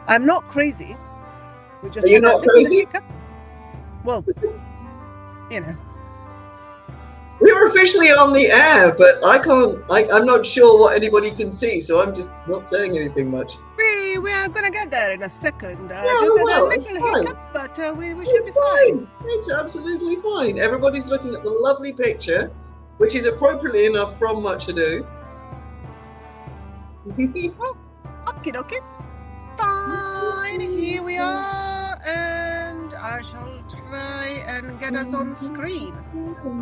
I'm not crazy. We just Are you had a not little crazy? hiccup. Well, you know. We were officially on the air, but I'm not sure what anybody can see, so I'm just not saying anything much. We are gonna get there in a second. Yeah, Just we had a will. It's little fine. hiccup, but we should It's be fine. fine. It's absolutely fine. Everybody's looking at the lovely picture, which is appropriately enough from Much Ado. Okay, okay. Fine, here we are, and I shall try and get us on screen.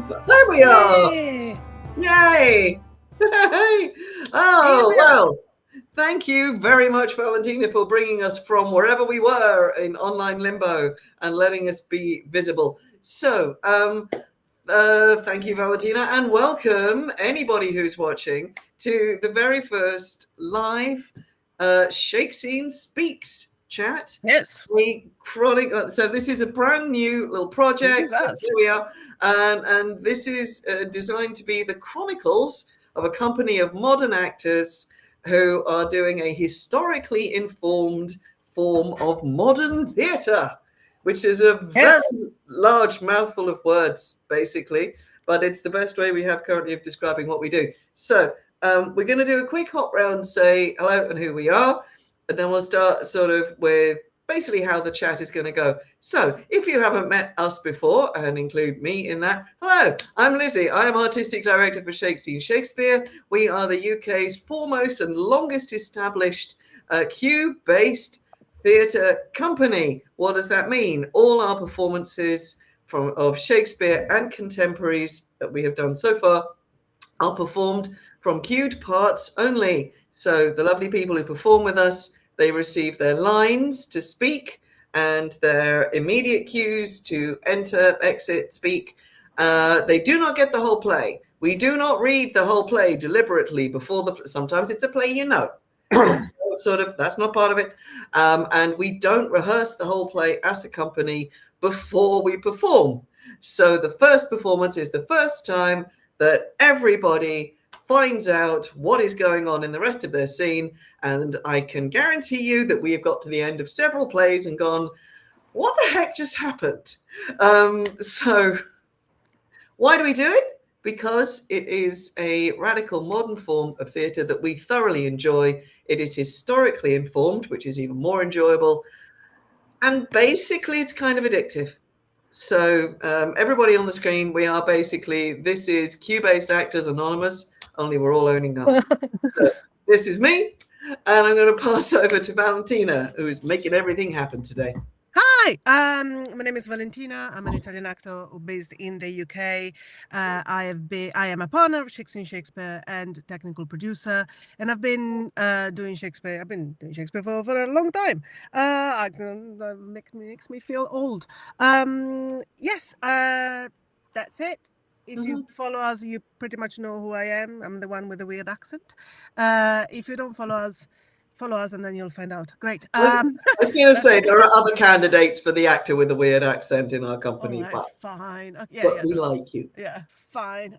There we are. Yay! Yay! Oh, well, thank you very much, Valentina, for bringing us from wherever we were in online limbo and letting us be visible. So, thank you, Valentina, and welcome anybody who's watching to the very first live Shake Scene Speaks chat. Yes. So this is a brand new little project. This is us. Here we are. And this is designed to be the chronicles of a company of modern actors who are doing a historically informed form of modern theatre, which is a very large mouthful of words, basically, but it's the best way we have currently of describing what we do. So we're going to do a quick hop round, say hello and who we are, and then we'll start sort of with basically how the chat is going to go. So if you haven't met us before, and include me in that, hello, I'm Lizzie. I am Artistic Director for Shake Scene Shakespeare. We are the UK's foremost and longest established queue-based theatre company. What does that mean? All our performances of Shakespeare and contemporaries that we have done so far are performed from queued parts only. So the lovely people who perform with us, they receive their lines to speak and their immediate cues to enter, exit, speak. They do not get the whole play. We do not read the whole play deliberately before sometimes it's a play, that's not part of it. And we don't rehearse the whole play as a company before we perform. So the first performance is the first time that everybody finds out what is going on in the rest of their scene. And I can guarantee you that we have got to the end of several plays and gone, what the heck just happened? So why do we do it? Because it is a radical modern form of theatre that we thoroughly enjoy. It is historically informed, which is even more enjoyable. And basically, it's kind of addictive. So everybody on the screen, this is Q-Based Actors Anonymous, only we're all owning up. So this is me, and I'm going to pass over to Valentina, who is making everything happen today. Hi, my name is Valentina. I'm an Italian actor based in the UK. I am a partner of Shake Scene Shakespeare and technical producer, and I've been doing Shakespeare. I've been doing Shakespeare for a long time. Makes me feel old. Yes, that's it. If you follow us, you pretty much know who I am. I'm the one with the weird accent. If you don't follow us and then you'll find out. Great. I was going to say there are other candidates for the actor with a weird accent in our company, but fine. Okay, but we like you. Yeah, fine.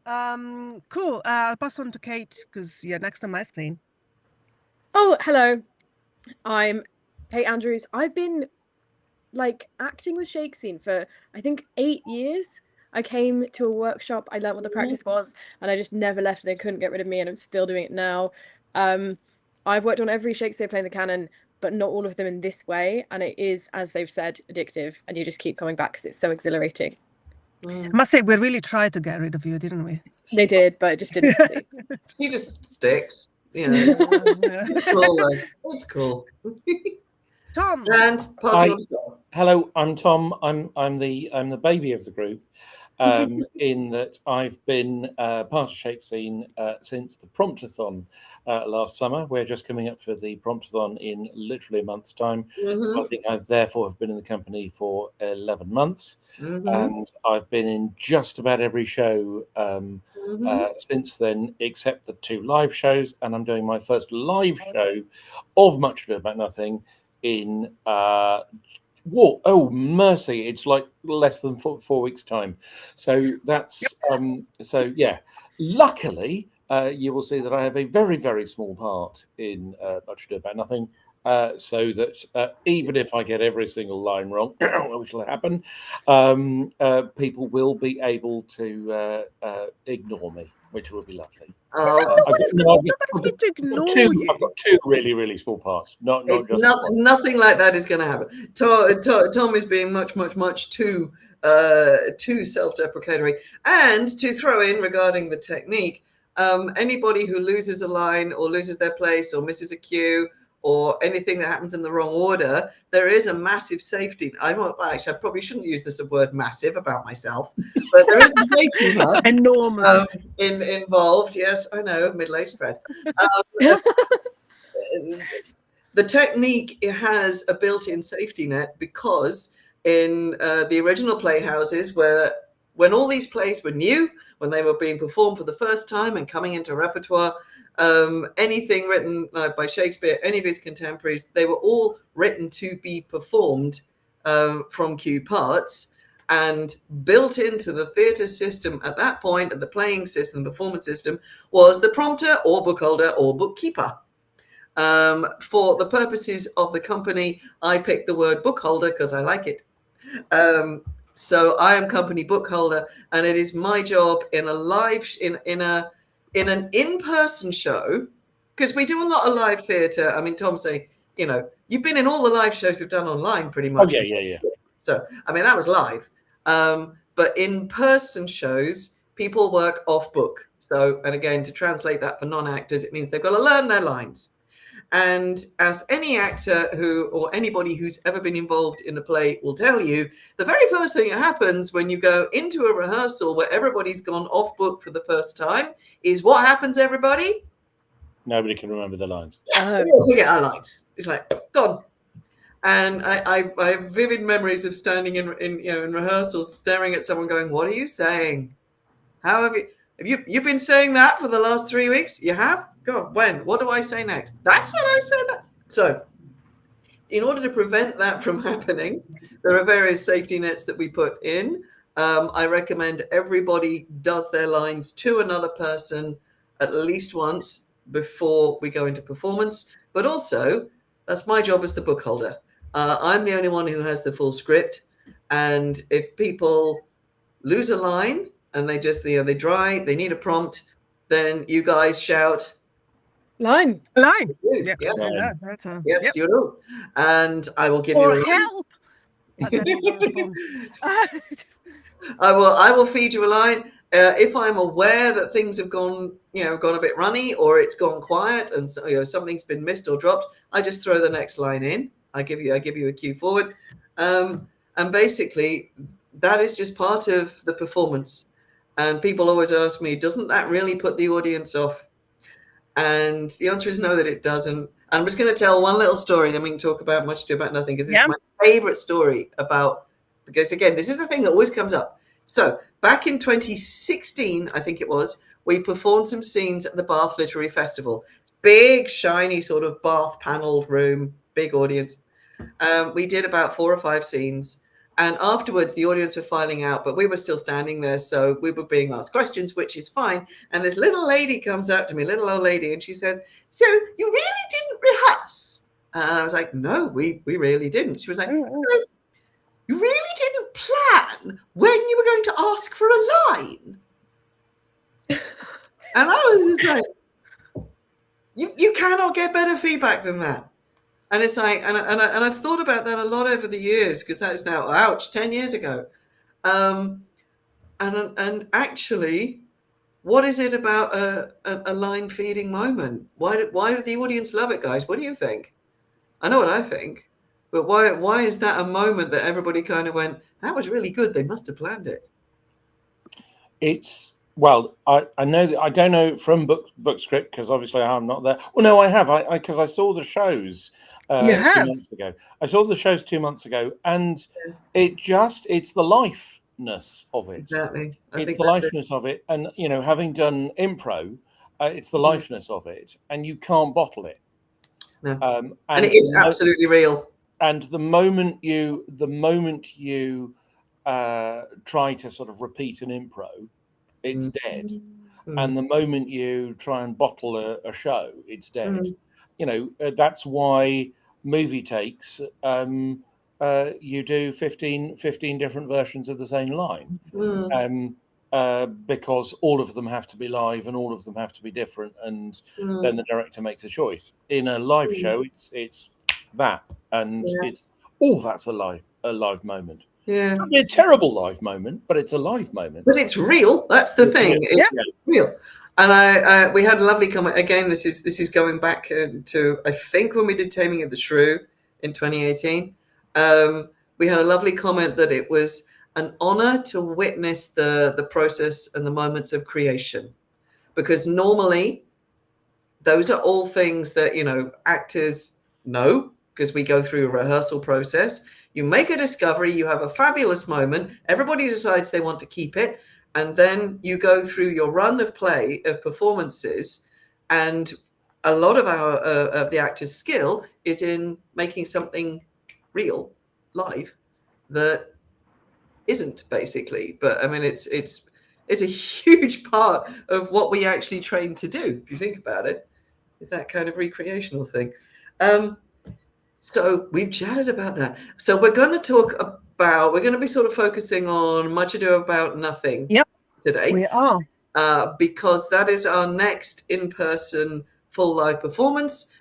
Cool. I'll pass on to Kate because you're next on my screen. Oh, hello. I'm Kate Andrews. I've been acting with Shake Scene for I think 8 years. I came to a workshop, I learned what the practice was, and I just never left. They couldn't get rid of me, and I'm still doing it now. I've worked on every Shakespeare play in the canon, but not all of them in this way, and it is, as they've said, addictive, and you just keep coming back because it's so exhilarating. I must say, we really tried to get rid of you, didn't we? They did, but it just didn't succeed. He just sticks. It's cool, though. It's cool. Tom. And passing on to Tom. Hello, I'm Tom. I'm the baby of the group. In that I've been part of Shake Scene since the Promptathon last summer. We're just coming up for the Promptathon in literally a month's time. So I think I therefore have been in the company for 11 months. And I've been in just about every show since then, except the 2 live shows. And I'm doing my first live show of Much Ado About Nothing in Whoa, oh mercy! It's like less than 4 weeks' time. So that's so yeah. Luckily, you will see that I have a very, very small part in Much Ado About Nothing. So that even if I get every single line wrong, which will happen, people will be able to ignore me, which will be lovely. Nobody's going to ignore you. I've got two really, really small parts. Not It's just nothing like that is going to happen. Tom is being much too self-deprecatory. And to throw in regarding the technique, anybody who loses a line or loses their place or misses a cue or anything that happens in the wrong order, there is a massive safety. I probably shouldn't use this word massive about myself, but there is a safety net Enormous. involved. Yes, I know, middle-aged spread. The technique has a built-in safety net because in the original playhouses, when all these plays were new, when they were being performed for the first time and coming into repertoire, anything written by Shakespeare, any of his contemporaries, they were all written to be performed from cue parts, and built into the theatre system at that point, and the playing system, performance system, was the prompter or bookholder or bookkeeper. For the purposes of the company, I picked the word bookholder because I like it. So I am company bookholder, and it is my job in a live in an in-person show, because we do a lot of live theatre. I mean, Tom say, you've been in all the live shows we've done online pretty much. Oh, yeah. So, I mean, that was live. But in-person shows, people work off book. So, and again, to translate that for non-actors, it means they've got to learn their lines. And as any actor or anybody who's ever been involved in a play will tell you, the very first thing that happens when you go into a rehearsal where everybody's gone off book for the first time is what happens, everybody? Nobody can remember the lines. We forget our lines. It's like, gone. And I have vivid memories of standing in rehearsals, staring at someone going, what are you saying? How have you been saying that for the last 3 weeks? You have? God, when? What do I say next? That's when I said that. So in order to prevent that from happening, there are various safety nets that we put in. I recommend everybody does their lines to another person at least once before we go into performance. But also, that's my job as the bookholder. I'm the only one who has the full script. And if people lose a line and they just, they need a prompt, then you guys shout, Line. Yeah, yes, that's yes, you know. And I will give you a help. I will feed you a line. If I'm aware that things have gone a bit runny, or it's gone quiet and something's been missed or dropped, I just throw the next line in. I give you a cue forward. And basically that is just part of the performance. And people always ask me, doesn't that really put the audience off? And the answer is no, that it doesn't. I'm just going to tell one little story, then we can talk about Much Ado About Nothing, because this is my favorite story because again, this is the thing that always comes up. So back in 2016, I think it was, we performed some scenes at the Bath Literary Festival. Big, shiny sort of Bath paneled room, big audience. We did about 4 or 5 scenes. And afterwards, the audience were filing out, but we were still standing there. So we were being asked questions, which is fine. And this little lady comes up to me, little old lady, and she says, so you really didn't rehearse? And I was like, no, we really didn't. She was like, no, you really didn't plan when you were going to ask for a line? And I was just like, you cannot get better feedback than that. And it's like, and I've thought about that a lot over the years, because that is now, 10 years ago. And actually, what is it about a line feeding moment? Why did the audience love it, guys? What do you think? I know what I think, but why is that a moment that everybody kind of went, that was really good, they must have planned it? Well, I know that I don't know from book script, because obviously I'm not there. Well, no, I have, because I saw the shows 2 months ago. I saw the shows 2 months ago, and it's the lifeness of it. Exactly. It's the lifeness of it, and having done impro, it's the lifeness of it, and you can't bottle it. No. And it is absolutely real. and the moment you try to sort of repeat an impro, it's dead. And the moment you try and bottle a show, it's dead. You know, that's why movie takes, you do 15 different versions of the same line, because all of them have to be live and all of them have to be different, and then the director makes a choice. In a live show, it's that, and it's that's a live moment. Yeah, It'll be a terrible live moment, but it's a live moment. but it's real. That's the thing. It's real. And we had a lovely comment. Again, this is going back to, I think, when we did Taming of the Shrew in 2018. We had a lovely comment that it was an honor to witness the process and the moments of creation, because normally those are all things that, you know, actors know, because we go through a rehearsal process. You make a discovery, you have a fabulous moment, everybody decides they want to keep it, and then you go through your run of performances, and a lot of the actor's skill is in making something real, live, that isn't, basically. But I mean, it's a huge part of what we actually train to do, if you think about it, is that kind of recreational thing. So we've chatted about that. So we're going to be sort of focusing on Much Ado About Nothing today. We are. Because that is our next in-person full live performance.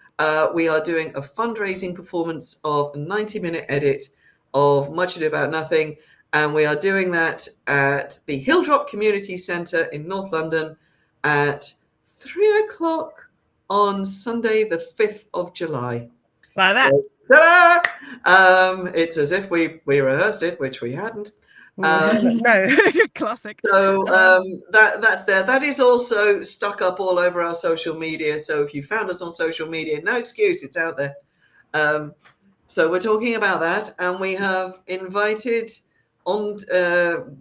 We are doing a fundraising performance of a 90-minute edit of Much Ado About Nothing. And we are doing that at the Hilldrop Community Centre in North London at 3:00 on Sunday, the 5th of July. Like that. So, ta-da! It's as if we rehearsed it, which we hadn't. No, classic. So that's there. That is also stuck up all over our social media. So if you found us on social media, no excuse, it's out there. So we're talking about that, and we have invited on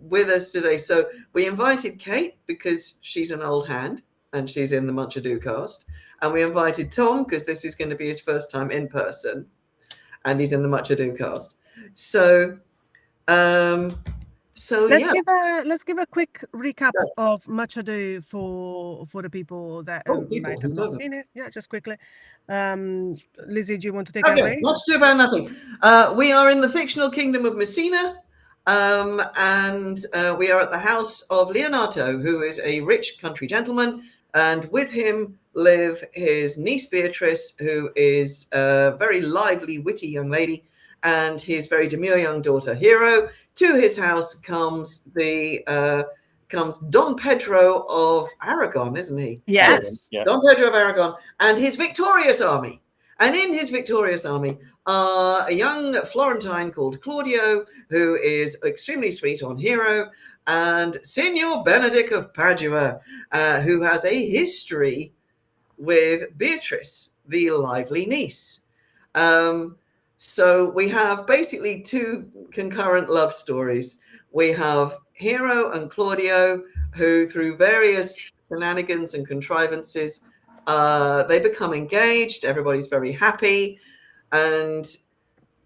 with us today. So we invited Kate because she's an old hand and she's in the Much Ado cast, and we invited Tom because this is going to be his first time in person, and he's in the Much Ado cast. So. Let's give a quick recap of Much Ado for the people that might have not seen it. Yeah, just quickly. Lizzie, do you want to take it away? Much Ado About Nothing. We are in the fictional kingdom of Messina, and we are at the house of Leonato, who is a rich country gentleman, and with him live his niece Beatrice, who is a very lively, witty young lady, and his very demure young daughter Hero. To his house comes Don Pedro of Aragon, isn't he? Yes. Yeah. Don Pedro of Aragon and his victorious army. And in his victorious army are a young Florentine called Claudio, who is extremely sweet on Hero, and Signor Benedict of Padua, who has a history with Beatrice, the lively niece. So we have basically two concurrent love stories. We have Hero and Claudio, who through various shenanigans and contrivances, they become engaged. Everybody's very happy. And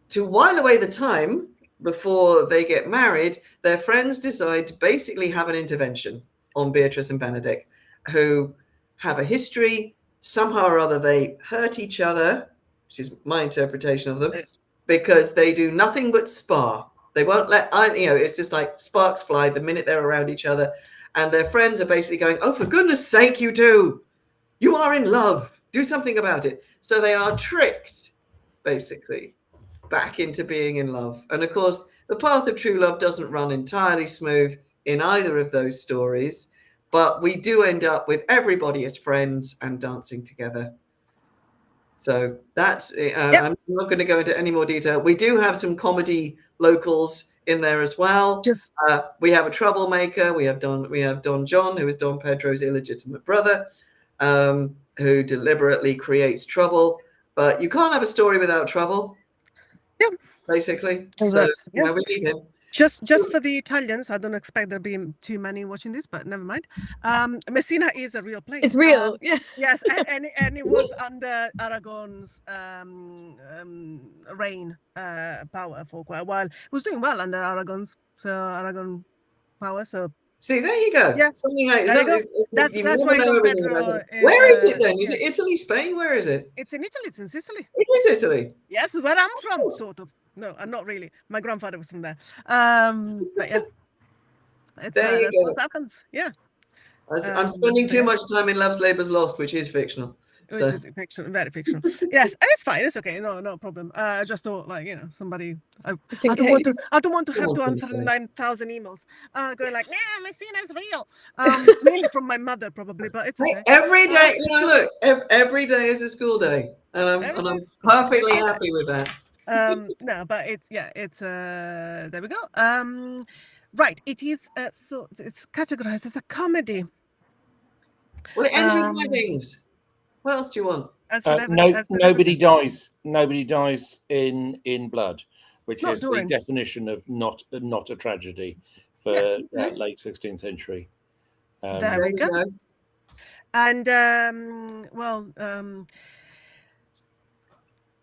to while away the time before they get married, their friends decide to basically have an intervention on Beatrice and Benedict, who have a history. Somehow or other, they hurt each other, which is my interpretation of them, because they do nothing but spar. They won't it's just like sparks fly the minute they're around each other. And their friends are basically going, oh, for goodness sake, you two. You are in love. Do something about it. So they are tricked, basically, back into being in love. And of course, the path of true love doesn't run entirely smooth in either of those stories. But we do end up with everybody as friends and dancing together. So that's I'm not going to go into any more detail. We do have some comedy locals in there as well. We have a troublemaker. We have Don John, who is Don Pedro's illegitimate brother, who deliberately creates trouble. But you can't have a story without trouble. Yep. Basically. Exactly. So we need him. Just for the Italians, I don't expect there'll be too many watching this, but never mind. Messina is a real place. It's real. Yeah. Yes, and it was under Aragon's reign power for quite a while. It was doing well under Aragon power. So See, there you go. Yeah, Something like there you go. that. You That's never why know Don everything Pedro about it. is, Where is it then? Is yeah. it Italy, Spain? Where is it? It's in Italy. It's in Sicily. It is Italy. Yes, where I'm from, sort of. No, I'm not really. My grandfather was from there. But yeah, it's, There you that's go. what happens. Yeah. I'm spending but too yeah. much time in Love's Labour's Lost, which is fictional. Which So is fictional, very fictional. Yes, it's fine. It's okay. No problem. I just thought, like, you know, somebody. Just in I don't want to. case. I don't want to have to Someone's answer gonna say. 9,000 emails. Going like, "Yeah, Messina's real." Mainly from my mother, probably, but it's Hey, okay. every day, you know, look, every day is a school day, and I'm Everybody's- perfectly happy with that. No, but it's there we go. Right, it is so it's categorized as a comedy. Well, it ends Um, with weddings. What else do you want? As with every- No, as with nobody everything. dies. Nobody dies in blood, which Not is during. the definition of not a tragedy for Yes. late 16th century. There we go. And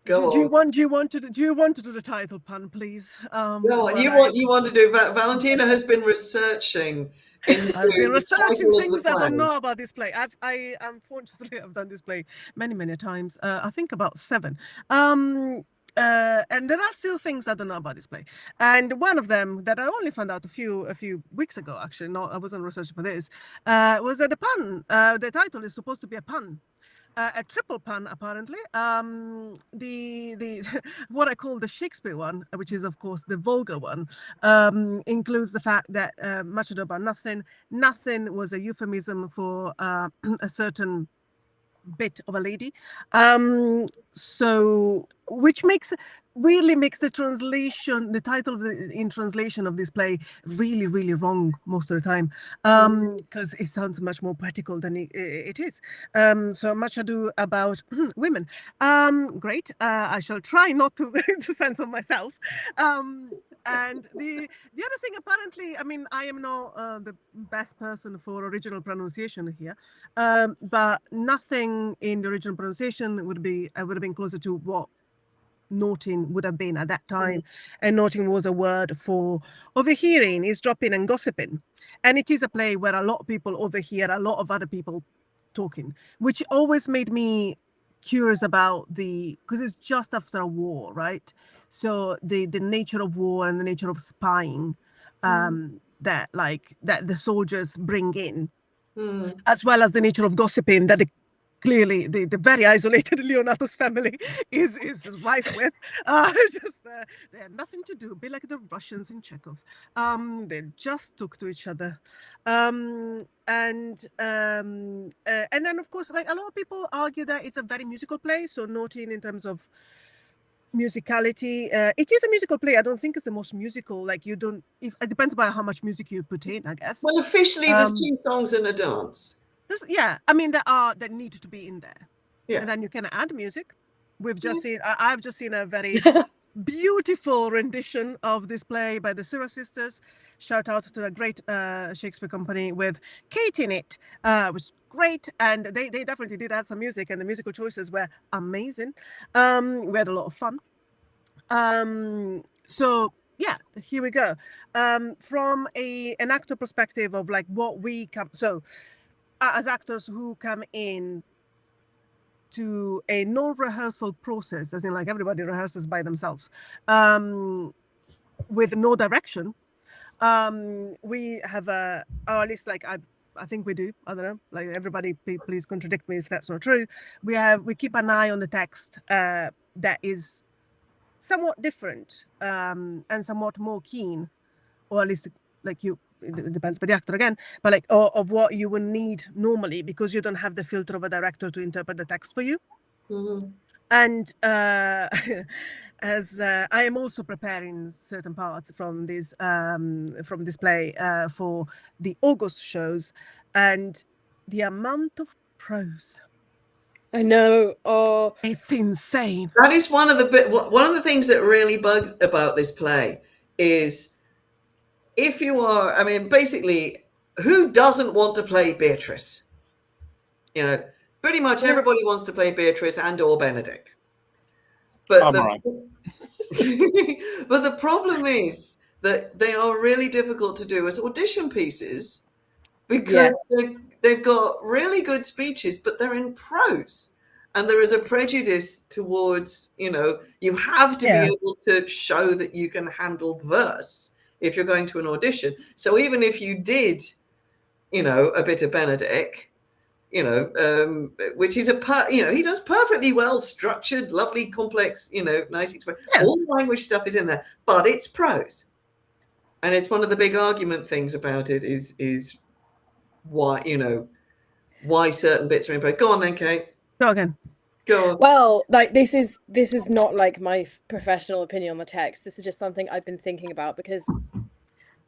Go do you on. want to do the title pun, please? Go on. Well, You want to do Valentina has been researching into I've been the researching title of things the I don't play. know about this play. I unfortunately have done this play many times. I think about 7. And there are still things I don't know about this play. And one of them that I only found out a few weeks ago, actually, no, I wasn't researching for this, was that the pun, the title is supposed to be a pun. A triple pun, apparently. The what I call the Shakespeare one, which is of course the vulgar one, includes the fact that much ado about nothing. Nothing was a euphemism for a certain bit of a lady. So which really makes the translation, the title in translation of this play really wrong most of the time, because it sounds much more poetical than it is. So much ado about women. Great. I shall try not to censor myself. And the other thing, apparently, I mean, I am not the best person for original pronunciation here, but nothing in the original pronunciation would have been closer to what noting would have been at that time. And noting was a word for overhearing, eavesdropping, and gossiping. And it is a play where a lot of people overhear a lot of other people talking, which always made me curious about because it's just after a war, right? So the nature of war and the nature of spying that the soldiers bring in, as well as the nature of gossiping that clearly the very isolated Leonato's family is rife with. They had nothing to do, be like the Russians in Chekhov. They just took to each other. And then of course, like a lot of people argue that it's a very musical play, so noting in terms of musicality, it is a musical play. I don't think it's the most musical, like it depends by how much music you put in, I guess. Well, officially there's 2 songs and a dance. Yeah, I mean that need to be in there. Yeah. And then you can add music. We've just seen. I've just seen a very beautiful rendition of this play by the Syrah Sisters. Shout out to a great Shakespeare company with Kate in it. It was great, and they definitely did add some music, and the musical choices were amazing. We had a lot of fun. So yeah, here we go. From an actor perspective of like what we come. So as actors who come in to a non-rehearsal process, as in like everybody rehearses by themselves, with no direction, we have or at least like I think we do. I don't know. Like everybody, please contradict me if that's not true. We keep an eye on the text that is somewhat different and somewhat more keen, or at least like it depends by the actor again, but like of what you would need normally, because you don't have the filter of a director to interpret the text for you. And as I am also preparing certain parts from this play for the August shows, and the amount of prose, I know. Oh, it's insane. That is one of the things that really bugs about this play is if you are, I mean, basically, who doesn't want to play Beatrice? You know, pretty much everybody wants to play Beatrice and or Benedict. But I'm the, right. but the problem is that they are really difficult to do as audition pieces because they've got really good speeches, but they're in prose. And there is a prejudice towards, you know, you have to be able to show that you can handle verse if you're going to an audition. So even if you did, you know, a bit of Benedict, you know, which is you know, he does perfectly well, structured, lovely, complex, you know, nice expression. Yeah. All the language stuff is in there, but it's prose. And it's one of the big argument things about it is why, you know, why certain bits are in prose. Go on then, Kate. Go again. Go on. Well, like this is not like my professional opinion on the text. This is just something I've been thinking about because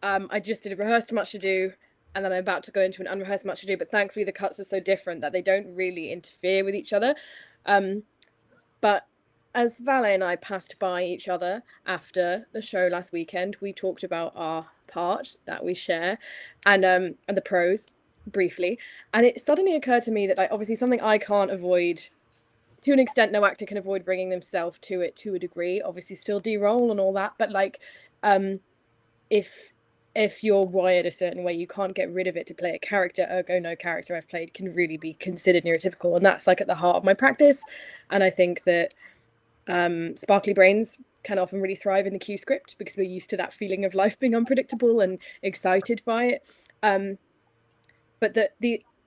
I just did a rehearsed Much Ado, and then I'm about to go into an unrehearsed Much Ado, but thankfully the cuts are so different that they don't really interfere with each other. But as Valet and I passed by each other after the show last weekend, we talked about our part that we share and the prose briefly. And it suddenly occurred to me that, like, obviously something I can't avoid, to an extent, no actor can avoid bringing themselves to it to a degree, obviously still de-roll and all that. But like, if you're wired a certain way, you can't get rid of it to play a character, ergo no character I've played can really be considered neurotypical. And that's like at the heart of my practice. And I think that sparkly brains can often really thrive in the Q script because we're used to that feeling of life being unpredictable and excited by it. But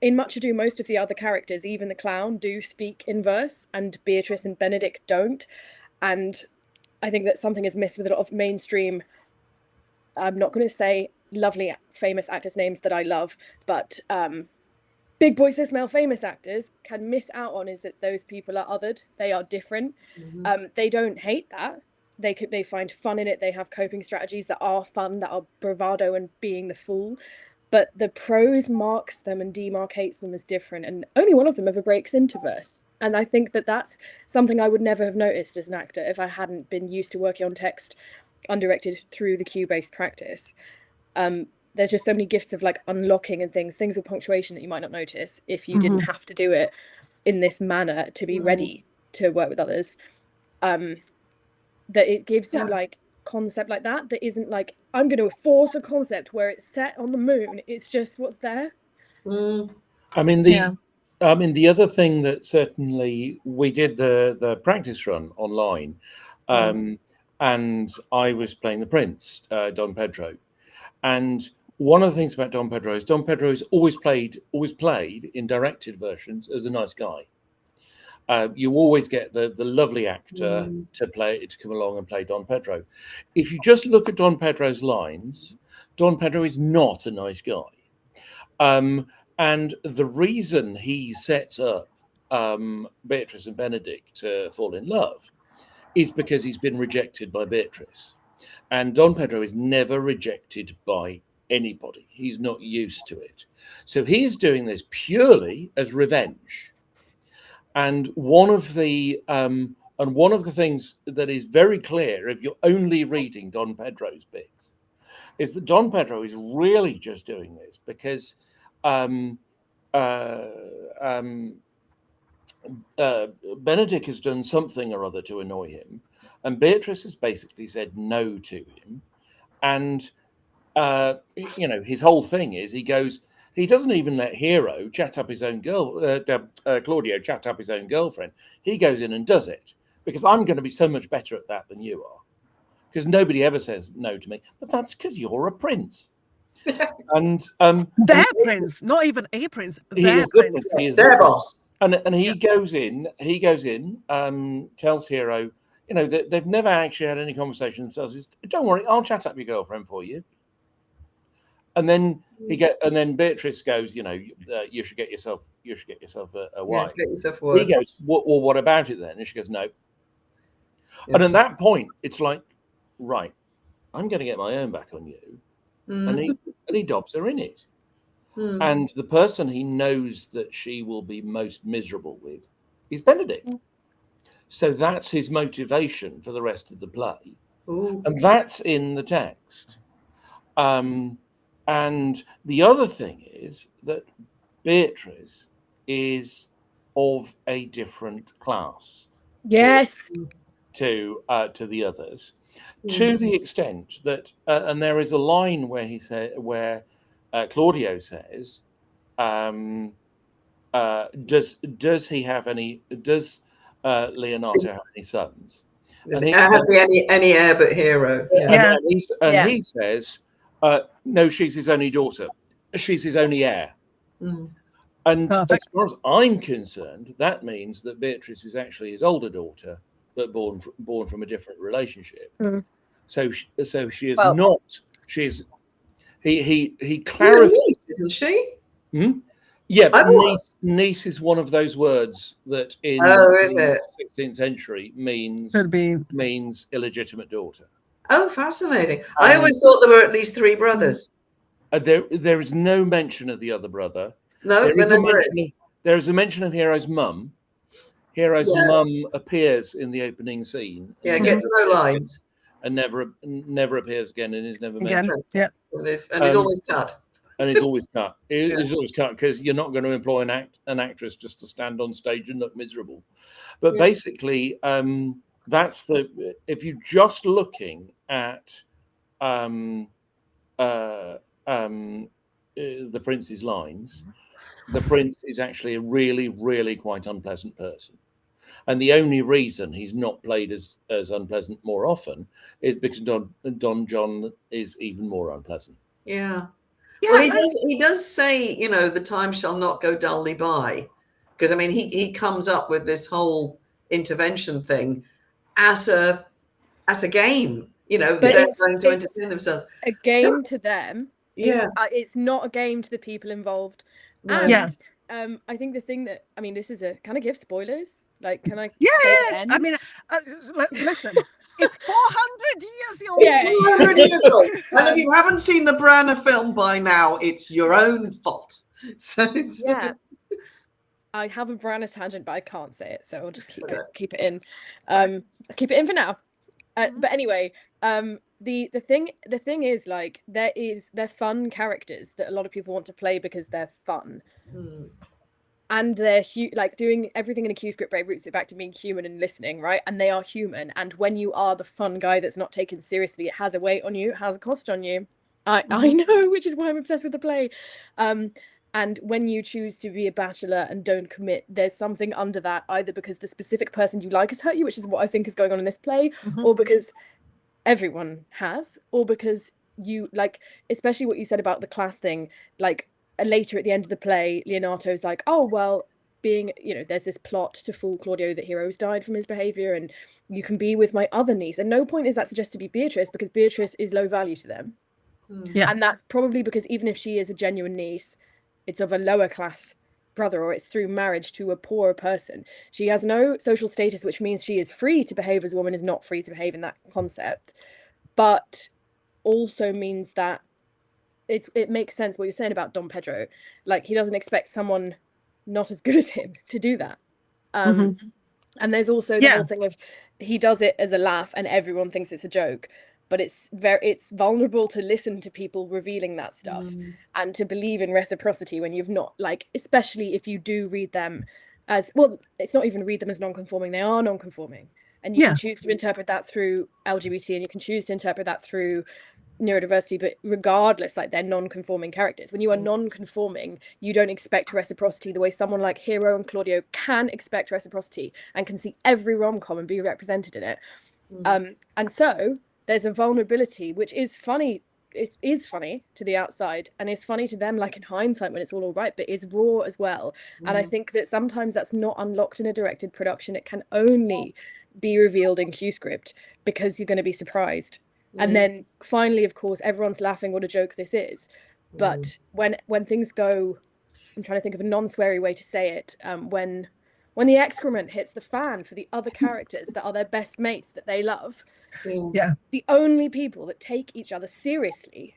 in Much Ado, most of the other characters, even the clown, do speak in verse, and Beatrice and Benedict don't. And I think that something is missed with a lot of mainstream, I'm not going to say lovely famous actors' names that I love, but big voiceless male famous actors can miss out on is that those people are othered. They are different. They don't hate that. They find fun in it. They have coping strategies that are fun, that are bravado and being the fool. But the prose marks them and demarcates them as different, and only one of them ever breaks into verse. And I think that that's something I would never have noticed as an actor if I hadn't been used to working on text undirected through the cue-based practice. There's just so many gifts of like unlocking and things with punctuation that you might not notice if you didn't have to do it in this manner to be ready to work with others. That it gives you like concept like that isn't like, I'm going to force a concept where it's set on the moon. It's just what's there. I mean, the other thing that certainly we did the practice run online, and I was playing the prince, Don Pedro. And one of the things about Don Pedro is always played in directed versions as a nice guy. You always get the lovely actor to come along and play Don Pedro. If you just look at Don Pedro's lines, Don Pedro is not a nice guy. And the reason he sets up Beatrice and Benedict to fall in love is because he's been rejected by Beatrice. And Don Pedro is never rejected by anybody. He's not used to it. So he is doing this purely as revenge. And one of the things that is very clear if you're only reading Don Pedro's bits is that Don Pedro is really just doing this because Benedict has done something or other to annoy him, and Beatrice has basically said no to him. And his whole thing is he doesn't even let Hero chat up his own Claudio chat up his own girlfriend. He goes in and does it because I'm going to be so much better at that than you are, because nobody ever says no to me. But that's because you're a prince. And their prince, not even a prince, their prince, their boss. And he goes in, tells Hero, that they've never actually had any conversation themselves. Don't worry, I'll chat up your girlfriend for you. And then Beatrice goes, you should get yourself a wife. Get yourself a wife. He goes, well, what about it then? And she goes, no. Yeah. And at that point, it's like, right, I'm going to get my own back on you. And he dobs her in it. And the person he knows that she will be most miserable with is Benedict. So that's his motivation for the rest of the play. And that's in the text. And the other thing is that Beatrice is of a different class Yes. to the others, to the extent that, and there is a line where where Claudio says, does he have any? Does Leonardo have any sons? And has he any heir but Hero? Yeah. He says, no, she's his only daughter. She's his only heir. And Perfect. as far as I'm concerned, that means that Beatrice is actually his older daughter, but born from a different relationship. So she is not. She's he clarifies, isn't she? Yeah, but niece is one of those words that in the 16th century means illegitimate daughter. Oh, fascinating! I always thought there were at least 3 brothers. There is no mention of the other brother. No, there is a mention of Hero's mum. Hero's mum appears in the opening scene. Yeah, gets no lines. And never appears again and is never mentioned. Yeah. And is always cut. And it's always cut. It's always cut because you're not going to employ an actress just to stand on stage and look miserable. But basically, that's if you're just looking at the prince's lines, the prince is actually a really, really quite unpleasant person. And the only reason he's not played as unpleasant more often is because Don John is even more unpleasant. Yeah. Well, he does say, the time shall not go dully by. Because, I mean, he comes up with this whole intervention thing as a game, but they're going to entertain themselves. A game to them. Yeah. It's not a game to the people involved. Right. And I think the thing that, I mean, this is can I give spoilers? Like, can I? Yeah. I mean, listen, it's 400 years old. Yeah, 400 years old. And if you haven't seen the Branagh film by now, it's your own fault. So yeah. I have a Branagh tangent, but I can't say it, so I'll just keep it in. Keep it in for now. But anyway, the thing is, like, they're fun characters that a lot of people want to play because they're fun. And they're like doing everything in a Q script very roots it back to being human and listening, right? And they are human. And when you are the fun guy that's not taken seriously, it has a weight on you, it has a cost on you. I know, which is why I'm obsessed with the play. And when you choose to be a bachelor and don't commit, there's something under that, either because the specific person you like has hurt you, which is what I think is going on in this play, or because everyone has, or because you, like, especially what you said about the class thing, like, later at the end of the play, Leonato's like, oh, well, there's this plot to fool Claudio that Hero's died from his behavior and you can be with my other niece. And no point is that suggested to be Beatrice, because Beatrice is low value to them. Yeah. And that's probably because even if she is a genuine niece, it's of a lower class brother, or it's through marriage to a poorer person. She has no social status, which means she is free to behave as a woman is not free to behave in that concept. But also means that it makes sense what you're saying about Don Pedro. Like, he doesn't expect someone not as good as him to do that. And there's also the whole thing of he does it as a laugh and everyone thinks it's a joke, but it's vulnerable to listen to people revealing that stuff and to believe in reciprocity when you've not, like, especially if you do read them as, well, it's not even read them as non-conforming, they are non-conforming. And you can choose to interpret that through LGBT, and you can choose to interpret that through neurodiversity, but regardless, like, they're non-conforming characters. When you are non-conforming, you don't expect reciprocity the way someone like Hero and Claudio can expect reciprocity and can see every rom-com and be represented in it. And so there's a vulnerability which is funny. It is funny to the outside and is funny to them, like, in hindsight when it's all right, but is raw as well. And I think that sometimes that's not unlocked in a directed production. It can only be revealed in Q script because you're going to be surprised. And then finally, of course, everyone's laughing what a joke this is. But when things go, I'm trying to think of a non-sweary way to say it, when the excrement hits the fan for the other characters that are their best mates that they love, the only people that take each other seriously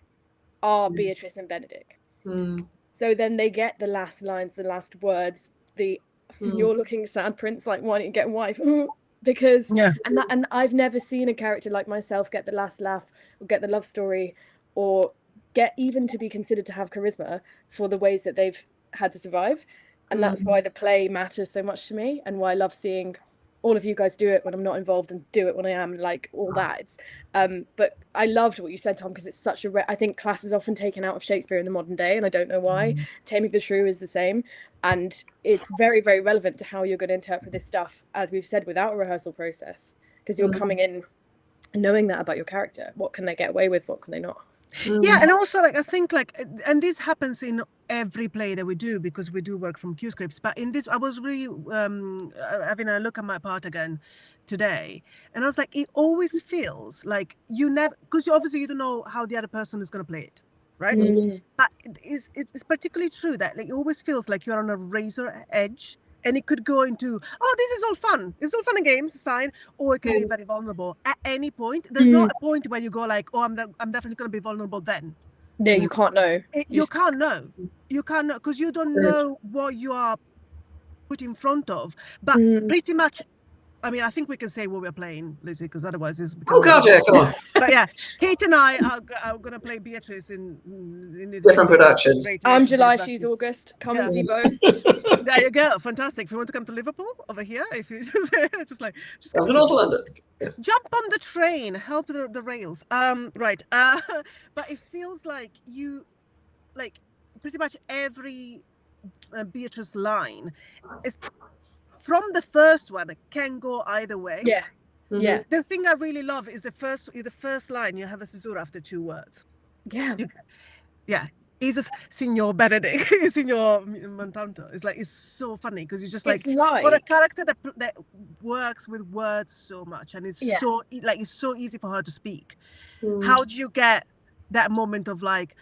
are Beatrice and Benedict. So then they get the last lines, the last words, you're looking sad, Prince, like, why don't you get a wife? Because and I've never seen a character like myself get the last laugh or get the love story or get even to be considered to have charisma for the ways that they've had to survive. And that's why the play matters so much to me, and why I love seeing all of you guys do it when I'm not involved and do it when I am, like all that. It's, but I loved what you said, Tom, because it's such a I think class is often taken out of Shakespeare in the modern day, and I don't know why. Taming the Shrew is the same, and it's very, very relevant to how you're going to interpret this stuff, as we've said, without a rehearsal process, because you're coming in knowing that about your character. What can they get away with? What can they not? Yeah, and also like I think like, and this happens in every play that we do, because we do work from Q scripts. But in this, I was really having a look at my part again today, and I was like, it always feels like you never, because you obviously you don't know how the other person is going to play it, right? But it's particularly true that like it always feels like you're on a razor edge. And it could go into, oh, this is all fun. It's all fun and games. It's fine. Or it can be very vulnerable at any point. There's not a point where you go like, oh, I'm definitely going to be vulnerable then. No, you can't know. You can't know. You can't know, because you don't know what you are put in front of. But pretty much, I mean, I think we can say what we're playing, Lizzie, because otherwise it's Oh God, yeah, come on. But yeah, Kate and I are going to play Beatrice in Different productions. I'm July, she's August. Come and see both. There you go. Fantastic. If you want to come to Liverpool over here, if you just Come to North London. Yes. Jump on the train, help the rails. Right. But it feels like you, like pretty much every Beatrice line is from the first one, it can go either way. Yeah. Yeah. The thing I really love is the first line. You have a caesura after 2 words. Yeah. Yeah. He's a Signor Benedict, Signor Montanto. It's like, it's so funny, because you just like got a character that works with words so much, and it's so like it's so easy for her to speak. How do you get that moment of like,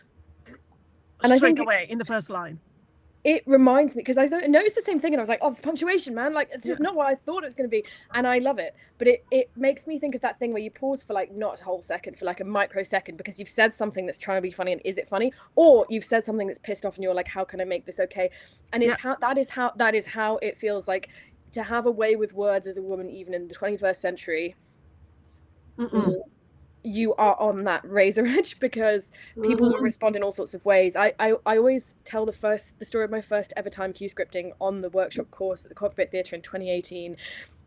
and straight away in the first line? It reminds me, because I noticed the same thing, and I was like, oh, it's punctuation, man. Like, it's just not what I thought it was going to be. And I love it. But it makes me think of that thing where you pause for like not a whole second, for like a microsecond, because you've said something that's trying to be funny, and is it funny? Or you've said something that's pissed off, and you're like, how can I make this okay? And it's that is how it feels like to have a way with words as a woman, even in the 21st century. You are on that razor edge, because people will respond in all sorts of ways. I always tell the story of my first ever time Q scripting on the workshop course at the Cockpit Theatre in 2018,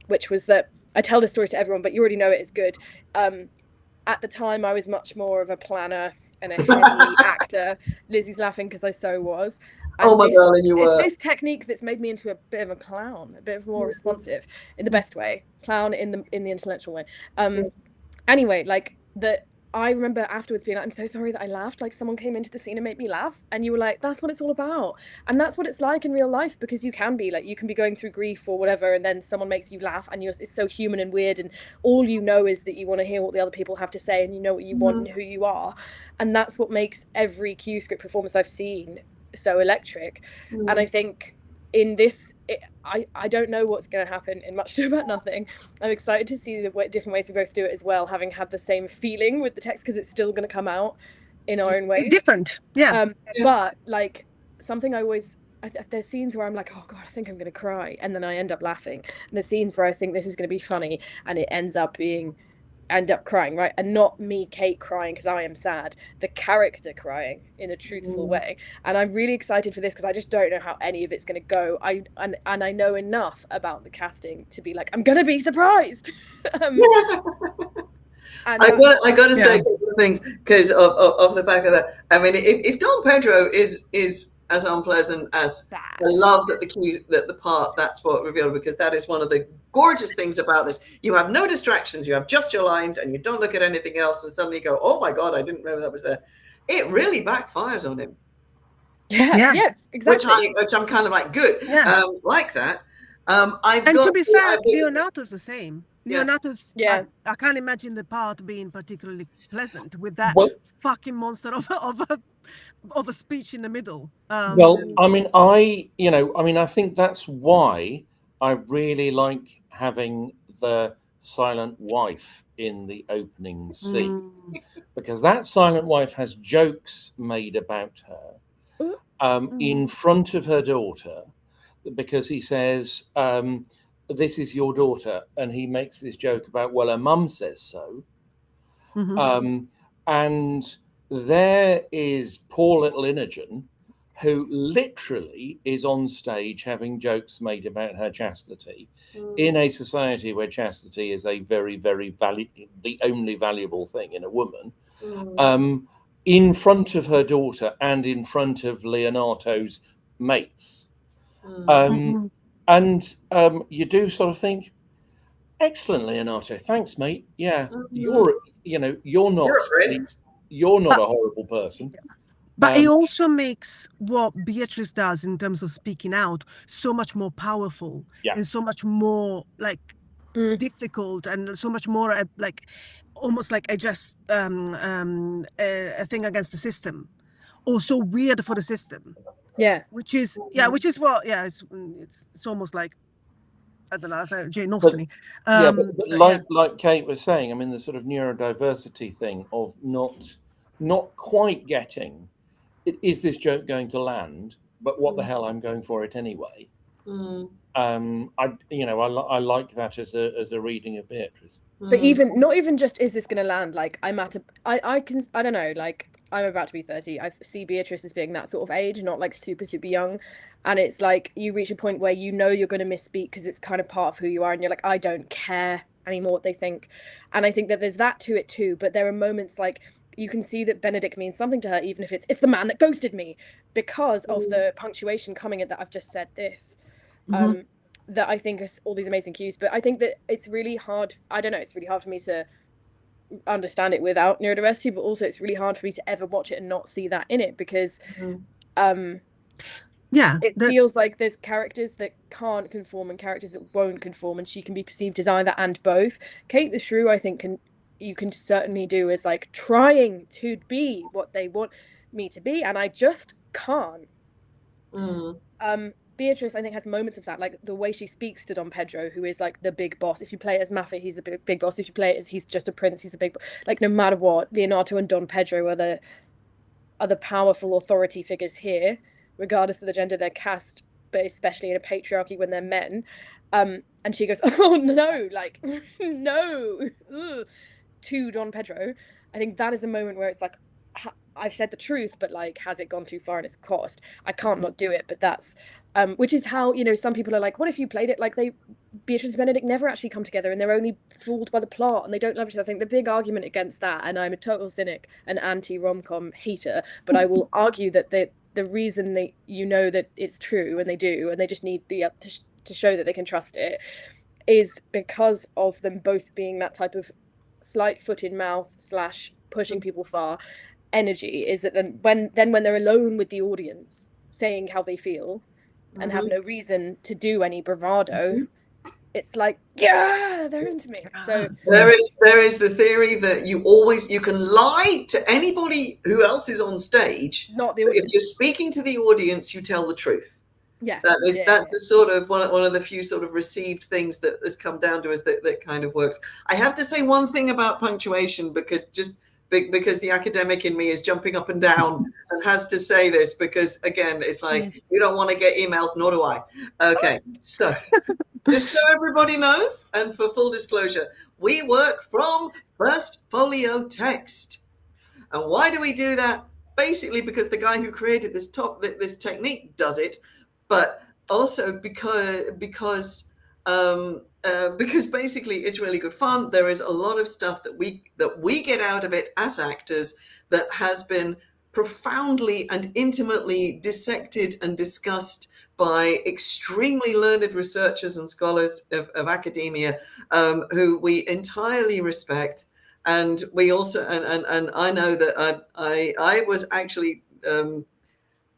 which was that I tell this story to everyone, but you already know it is good. At the time, I was much more of a planner and a heady actor. Lizzie's laughing because I so was. And darling, you were. It's this technique that's made me into a bit of a clown, a bit more responsive, in the best way. Clown in the intellectual way. Anyway, like, that I remember afterwards being like, I'm so sorry that I laughed. Like, someone came into the scene and made me laugh, and you were like, that's what it's all about. And that's what it's like in real life, because you can be going through grief or whatever, and then someone makes you laugh, and it's so human and weird, and all you know is that you want to hear what the other people have to say, and you know what you want and who you are. And that's what makes every Q script performance I've seen so electric. And I think in this, I don't know what's going to happen in Much Ado About Nothing. I'm excited to see the different ways we both do it as well, having had the same feeling with the text, because it's still going to come out in our own ways. Different, yeah. But like, something I always, there's scenes where I'm like, oh God, I think I'm going to cry, and then I end up laughing. And there's scenes where I think this is going to be funny, and it ends up crying, right? And not me, Kate, crying because I am sad, the character crying in a truthful way. And I'm really excited for this, because I just don't know how any of it's going to go. And I know enough about the casting to be like, I'm going to be surprised. I got to say a couple of things, because of the back of that. I mean, if Don Pedro is as unpleasant as I love that the part, that's what revealed, because that is one of the gorgeous things about this. You have no distractions, you have just your lines, and you don't look at anything else, and suddenly you go, oh my God, I didn't know that was there. It really backfires on him. Yeah, exactly. Which I'm kind of like, good. Like that. To be fair, Leonato's the same. Leonato's, yeah. I can't imagine the part being particularly pleasant with that fucking monster of a speech in the middle. I think that's why I really like having the silent wife in the opening scene, because that silent wife has jokes made about her in front of her daughter, because he says, this is your daughter, and he makes this joke about, well, her mum says so. And there is poor little Imogen, who literally is on stage having jokes made about her chastity in a society where chastity is a very, very the only valuable thing in a woman, in front of her daughter and in front of Leonato's mates. And you do sort of think, excellent, Leonato. Thanks, mate. Yeah, you're not You're a prince. you're not a horrible person. But it also makes what Beatrice does in terms of speaking out so much more powerful and so much more like difficult and so much more like almost like a thing against the system, or so weird for the system. Yeah. Which is what it's almost like, I don't know, Jane Austen. Like Kate was saying, I mean, the sort of neurodiversity thing of not quite getting, is this joke going to land? But what the hell, I'm going for it anyway. I like that as a reading of Beatrice. But not even just, is this going to land? Like, I don't know, like, I'm about to be 30. I see Beatrice as being that sort of age, not like super, super young. And it's like you reach a point where you know you're going to misspeak because it's kind of part of who you are. And you're like, I don't care anymore what they think. And I think that there's that to it too. But there are moments like you can see that Benedict means something to her, even if it's the man that ghosted me, because of the punctuation coming at that I've just said this. That I think is all these amazing cues. But I think that it's really hard. I don't know. It's really hard for me to understand it without neurodiversity, but also it's really hard for me to ever watch it and not see that in it, because it feels like there's characters that can't conform and characters that won't conform, and she can be perceived as either and both. Kate the Shrew, I think, you can certainly do as like trying to be what they want me to be, and I just can't. Beatrice, I think, has moments of that, like the way she speaks to Don Pedro, who is like the big boss. If you play it as Mafia, he's the big boss. If you play it as he's just a prince, he's a big boss. Like, no matter what, Leonato and Don Pedro are the powerful authority figures here, regardless of the gender they're cast, but especially in a patriarchy when they're men. And she goes, oh no, like, no, to Don Pedro. I think that is a moment where it's like, I've said the truth, but like, has it gone too far and it's cost? I can't not do it, but that's which is how, some people are like, what if you played it like Beatrice and Benedict never actually come together and they're only fooled by the plot and they don't love each other. I think the big argument against that, and I'm a total cynic and anti-rom-com hater, but I will argue that the reason that that it's true, and they do, and they just need to show that they can trust it, is because of them both being that type of slight foot in mouth / pushing people far energy, is that when they're alone with the audience saying how they feel and have no reason to do any bravado, it's like, yeah, they're into me. So there is the theory that you can lie to anybody who else is on stage, not the audience. If you're speaking to the audience, you tell the truth. Yeah, that's a sort of one of the few sort of received things that has come down to us that kind of works. I have to say one thing about punctuation, because the academic in me is jumping up and down and has to say this, because again, it's like, you don't want to get emails, nor do I. Okay, so just so everybody knows, and for full disclosure, we work from First Folio Text. And why do we do that? Basically because the guy who created this technique does it, but also because basically it's really good fun. There is a lot of stuff that we get out of it as actors that has been profoundly and intimately dissected and discussed by extremely learned researchers and scholars of academia, who we entirely respect. And we also, and I know that I was actually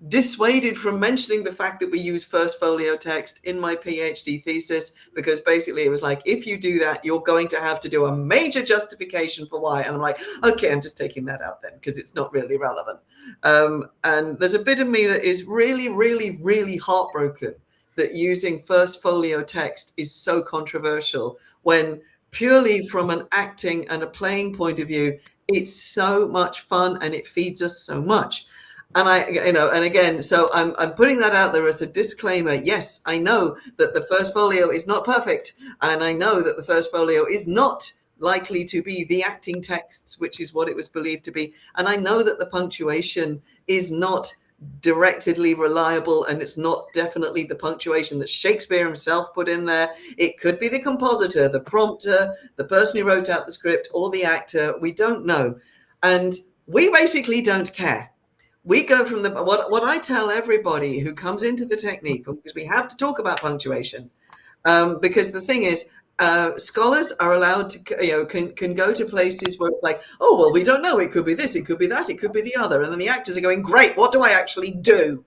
dissuaded from mentioning the fact that we use First Folio Text in my PhD thesis, because basically it was like, if you do that, you're going to have to do a major justification for why. And I'm like, okay, I'm just taking that out then, because it's not really relevant. And there's a bit of me that is really, really, really heartbroken that using First Folio Text is so controversial, when purely from an acting and a playing point of view, it's so much fun and it feeds us so much. And and again, so I'm putting that out there as a disclaimer. Yes, I know that the First Folio is not perfect, and I know that the First Folio is not likely to be the acting texts, which is what it was believed to be. And I know that the punctuation is not directly reliable, and it's not definitely the punctuation that Shakespeare himself put in there. It could be the compositor, the prompter, the person who wrote out the script, or the actor. We don't know. And we basically don't care. We go from what I tell everybody who comes into the technique, because we have to talk about punctuation, because the thing is, scholars are allowed to, can go to places where it's like, oh, well, we don't know. It could be this, it could be that, it could be the other. And then the actors are going, great, what do I actually do?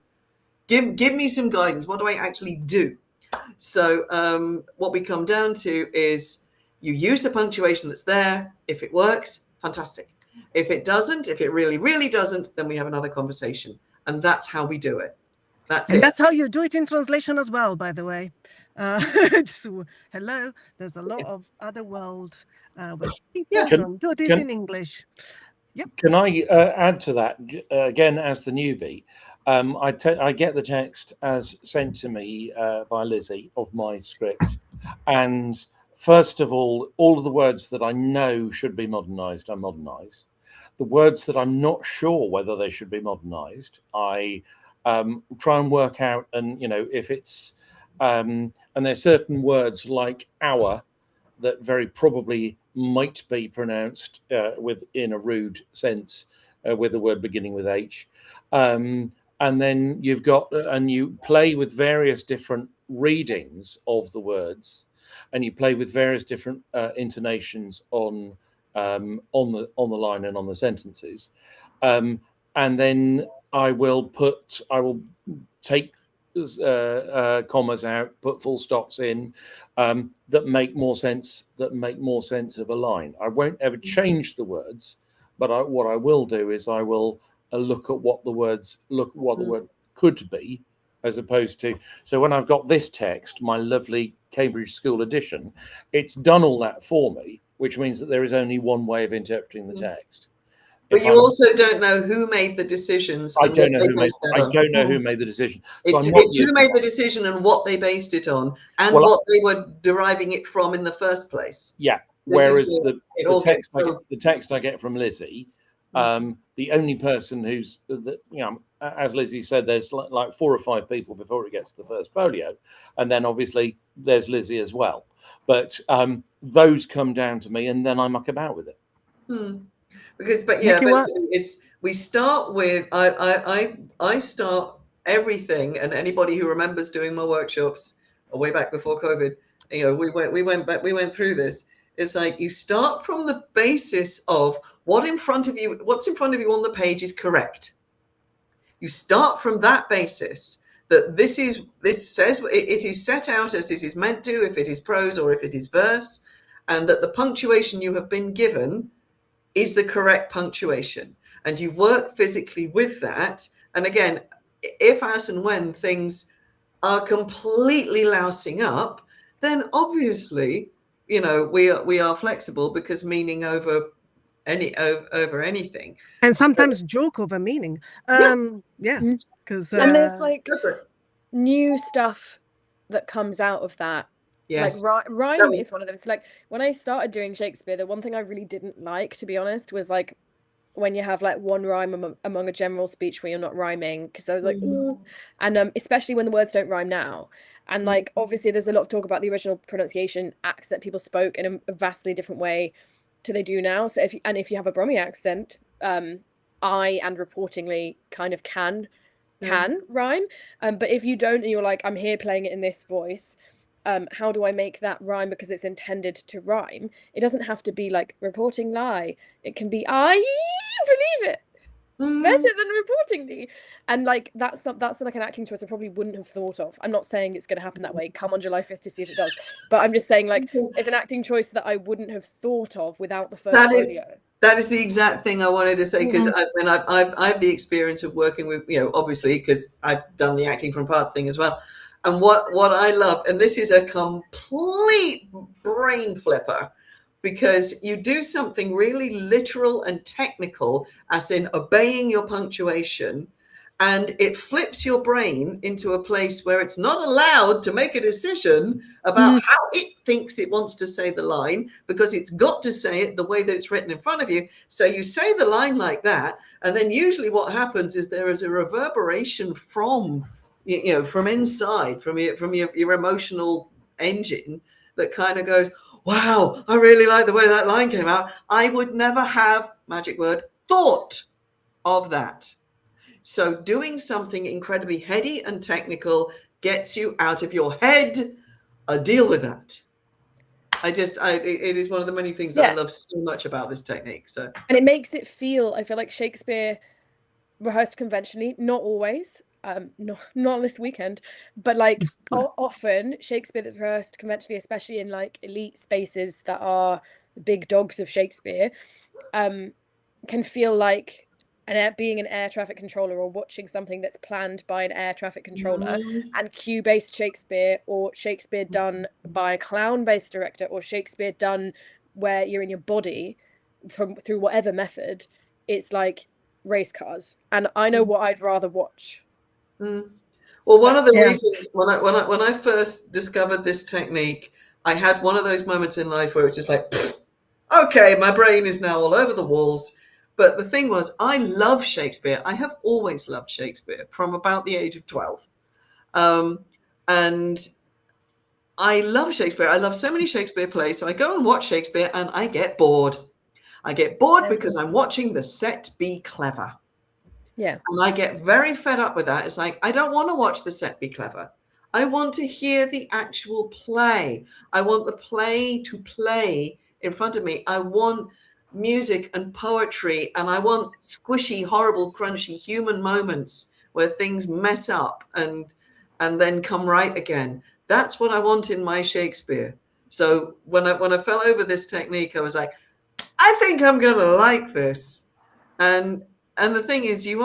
Give me some guidance. What do I actually do? So what we come down to is you use the punctuation that's there. If it works, fantastic. If it doesn't, if it really, really doesn't, then we have another conversation. And that's how we do it. That's how you do it in translation as well, by the way. Hello, there's a lot of other world where people don't do this in English. Yep. Can I add to that again as the newbie? I get the text as sent to me by Lizzie of my script, and first of all of the words that I know should be modernised, I modernise. The words that I'm not sure whether they should be modernised, I try and work out, and if it's and there's certain words like "our" that very probably might be pronounced in a rude sense with a word beginning with H. And then you've got, and you play with various different readings of the words, and you play with various different intonations on the line and on the sentences. And then I will take commas out, put full stops in that make more sense of a line. I won't ever change the words, but what I will do is I will look at what the word could be, as opposed to, so when I've got this text, my lovely Cambridge School edition, it's done all that for me, which means that there is only one way of interpreting the text. But you also don't know who made the decisions. I don't know who made the decision. It's who made the decision and what they based it on, and what they were deriving it from in the first place. Yeah. Whereas the text I get from Lizzie, the only person who's, as Lizzie said, there's like 4 or 5 people before it gets to the first folio, and then obviously there's Lizzie as well. But those come down to me, and then I muck about with it. We start with I start everything, and anybody who remembers doing my workshops way back before COVID, we went through this. It's like you start from the basis of what's in front of you on the page is correct. You start from that basis that this says it is set out as this is meant to, if it is prose or if it is verse, and that the punctuation you have been given is the correct punctuation, and you work physically with that. And again, if, as and when things are completely lousing up, then obviously, we are flexible, because meaning over anything, and sometimes joke over meaning. Because and there's like new stuff that comes out of that. Yes. Like rhyme is one of them. So like when I started doing Shakespeare, the one thing I really didn't like, to be honest, was like when you have like one rhyme among a general speech where you're not rhyming, because I was like, ooh. And especially when the words don't rhyme now. And like obviously there's a lot of talk about the original pronunciation accent people spoke in a vastly different way to they do now. So if you have a Brummy accent, and reportingly kind of can rhyme. But if you don't, and you're like, I'm here playing it in this voice, how do I make that rhyme because it's intended to rhyme? It doesn't have to be like reporting lie. It can be I believe it better than reportingly, and like that's like an acting choice I probably wouldn't have thought of. I'm not saying it's going to happen that way. Come on July 5th to see if it does. But I'm just saying like it's an acting choice that I wouldn't have thought of without the first folio. That is the exact thing I wanted to say, because I've the experience of working with, obviously, because I've done the acting from parts thing as well. And what I love, and this is a complete brain flipper, because you do something really literal and technical, as in obeying your punctuation, And it flips your brain into a place where it's not allowed to make a decision about how it thinks it wants to say the line, because it's got to say it the way that it's written in front of you. So you say the line like that, and then usually what happens is there is a reverberation from, you know, from inside, from your emotional engine that kind of goes, wow, I really like the way that line came out. I would never have, magic word, thought of that. So doing something incredibly heady and technical gets you out of your head. Deal with that. It is one of the many things that I love so much about this technique. So, and it makes it feel, I feel like Shakespeare rehearsed conventionally, not always, not this weekend, but like often Shakespeare that's rehearsed conventionally, especially in like elite spaces that are the big dogs of Shakespeare, can feel like being an air traffic controller, or watching something that's planned by an air traffic controller. And cue-based Shakespeare, or Shakespeare done by a clown-based director, or Shakespeare done where you're in your body through whatever method, it's like race cars. And I know what I'd rather watch. Well, one of the reasons when I first discovered this technique, I had one of those moments in life where it's just like, okay, my brain is now all over the walls. But the thing was, I love Shakespeare. I have always loved Shakespeare from about the age of 12. And I love Shakespeare. I love so many Shakespeare plays. So I go and watch Shakespeare and I get bored. I get bored because I'm watching the set be clever. Yeah. And I get very fed up with that. It's like, I don't want to watch the set be clever. I want to hear the actual play. I want the play to play in front of me. I want music and poetry, and I want squishy, horrible, crunchy human moments where things mess up and then come right again. That's what I want in my Shakespeare. So when I fell over this technique, I was like, I think I'm gonna like this. And the thing is, we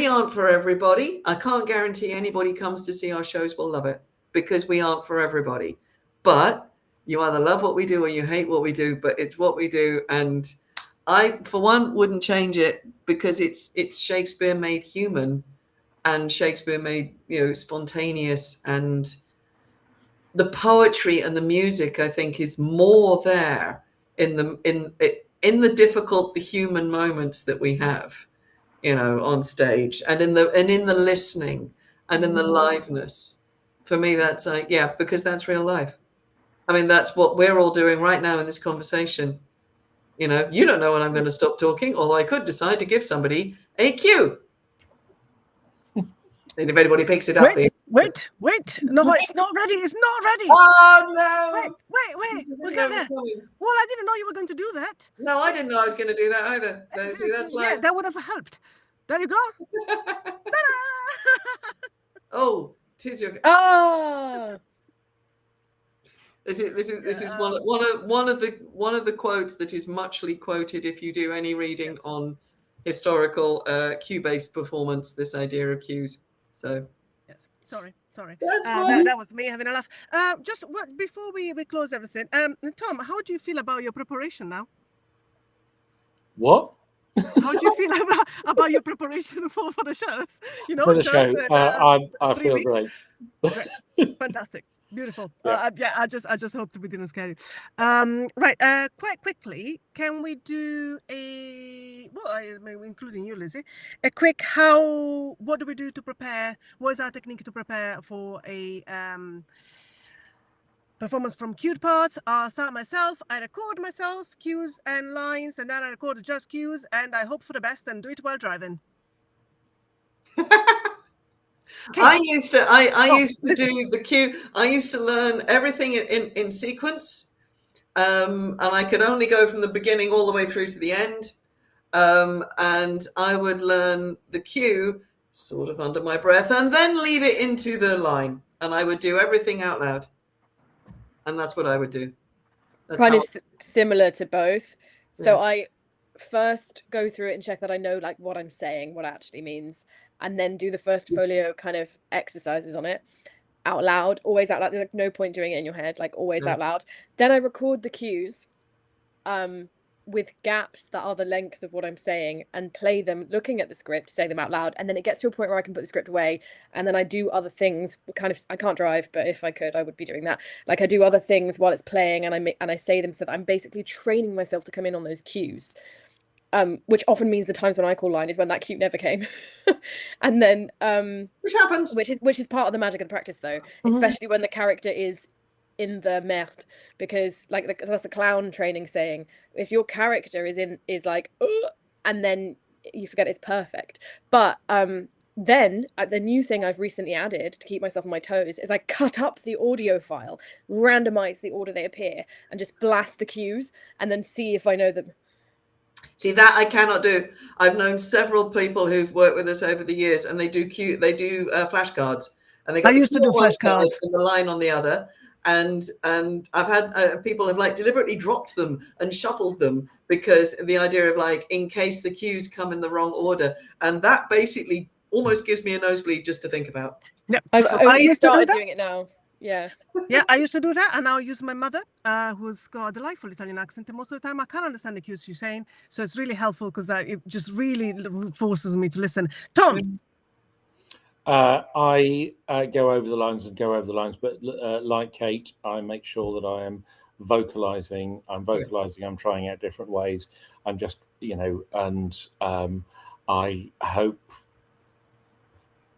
aren't for everybody. I can't guarantee anybody comes to see our shows will love it, because we aren't for everybody. But you either love what we do or you hate what we do, but it's what we do. And I, for one, wouldn't change it, because it's Shakespeare made human, and Shakespeare made, spontaneous, and the poetry and the music, I think, is more there in the difficult, the human moments that we have, on stage, and in the listening and in the liveness. For me, that's because that's real life. I mean, that's what we're all doing right now in this conversation. You don't know when I'm going to stop talking, although I could decide to give somebody a cue. And if anybody picks it up, wait. No, it's not ready. It's not ready. Oh, no. Wait. We'll get there. Well, I didn't know you were going to do that. No, I didn't know I was going to do that either. See, that's like... Yeah, that would have helped. There you go. Oh, tis your... Oh. This is one of the quotes that is muchly quoted if you do any reading on historical cue-based performance. This idea of cues. So yes, sorry. That's fine. That was me having a laugh. Just before we close everything, Tom, how do you feel about your preparation now? What? How do you feel about your preparation for the shows? For the show, I feel great. Fantastic. Beautiful. Yeah. I just hoped we didn't scare you. Right. Quite quickly, can we do including you, Lizzie, a quick what do we do to prepare? What is our technique to prepare for a performance from cued parts? I'll start myself. I record myself, cues and lines, and then I record just cues, and I hope for the best and do it while driving. I used to do the cue. I used to learn everything in sequence, and I could only go from the beginning all the way through to the end. And I would learn the cue sort of under my breath, and then lead it into the line, and I would do everything out loud, and that's what I would do. That's kind of similar to both. Yeah. So I first go through it and check that I know like what I'm saying, what it actually means, and then do the first folio kind of exercises on it out loud, always out loud. There's like no point doing it in your head, like always out loud. Then I record the cues, with gaps that are the length of what I'm saying and play them looking at the script, say them out loud, and then it gets to a point where I can put the script away and then I do other things. I can't drive, but if I could, I would be doing that. Like I do other things while it's playing and I say them, so that I'm basically training myself to come in on those cues. Which often means the times when I call line is when that cue never came. And then which happens, which is part of the magic of the practice though, especially when the character is in the merde, because like that's a clown training saying, if your character is like and then you forget it's perfect. But then the new thing I've recently added to keep myself on my toes is I cut up the audio file, randomize the order they appear, and just blast the cues and then see if I know them. See, that I cannot do. I've known several people who've worked with us over the years, and they do flashcards, and they got I used to do flashcards and the line on the other. And I've had people have like deliberately dropped them and shuffled them because the idea of like, in case the cues come in the wrong order, and that basically almost gives me a nosebleed just to think about. Yeah, I've only used to do started that. doing it now. Yeah. Yeah, I used to do that, and now I use my mother, who's got a delightful Italian accent, and most of the time I can't understand the cues she's saying, so it's really helpful because it just really forces me to listen. Tom. I go over the lines, but like Kate, I make sure that I am vocalizing. I'm trying out different ways. I'm just, and I hope